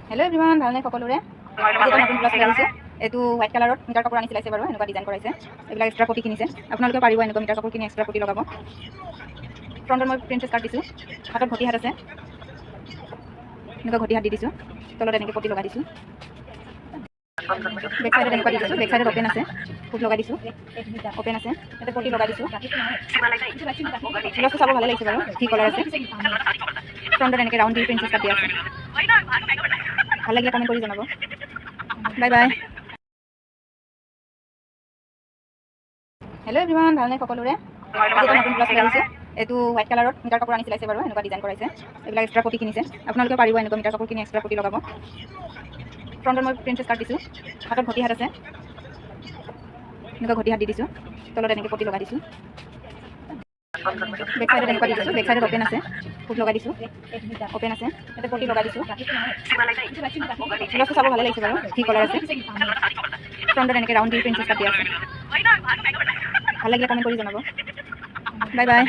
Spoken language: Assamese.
हेलो एवरीवन ভালনে সকলোৰে এটা নতুন ক্লাছ লাগিছে এটো হোৱাইট কালাৰত মিটাৰ কাপোৰ আনি চিলাইছে বাৰু এনেকুৱা ডিজাইন কৰাইছে এইবিলাক এক্সট্ৰা পটি কিনিছে আপোনালোকে পাৰিব এনেকুৱা মিটাৰ কাপোৰ কিনি এক্সট্ৰা পটি লগাব ফ্ৰণ্টত মই প্ৰিন্সেছ কাট দিছোঁ হাতত ঘটি হাত আছে এনেকুৱা ঘটি হাত দি দিছোঁ তলত এনেকৈ পটি লগাই দিছোঁ বেক সাইডত এনেকুৱা দি দিছোঁ বেক সাইডত অপেন আছে ফুট লগাই দিছোঁ অপেন আছে ইয়াতে পটি লগাই দিছোঁ ব্লাউজটো চাব ভালে লাগিছে বাৰু কি কালাৰ আছে ফ্ৰণ্টত এনেকৈ ৰাউণ্ড দি প্ৰিন্সেছ কাট দিয়া আছে ভাল লাগিলে কমেণ্ট কৰি জনাব বাই বাই হেল্ল' এভৰিৱান ভালনে সকলোৰে এটা নতুন ক্লাছ লাগিছে এইটো হোৱাইট কালাৰত মিটাৰ কাপোৰ আনি চিলাইছে বাৰু এনেকুৱা ডিজাইন কৰাইছে এইবিলাক এক্সট্ৰা পটি কিনিছে আপোনালোকে পাৰিব এনেকুৱা মিটাৰ কাপোৰ কিনি এক্সট্ৰা পটি লগাব ফ্ৰণ্টত মই প্ৰিন্সেছ কাট দিছোঁ হাতত ঘটি হাত আছে এনেকুৱা ঘটি হাত দি দিছোঁ তলত এনেকৈ পটি লগাই দিছোঁ বেক সাইডত এনেকুৱা দি দিছোঁ বেক সাইডত অপেন আছে ফুট লগাই দিছোঁ অপেন আছে ইয়াতে পটি লগাই দিছোঁ ব্লাউজটো চাব ভালে লাগিছে বাৰু কি কালাৰ আছে ফ্ৰণ্টত এনেকৈ ৰাউণ্ড দি প্ৰিন্সেছ কাট দিয়া আছে ভাল লাগিলে কমেণ্ট কৰি জনাব বাই বাই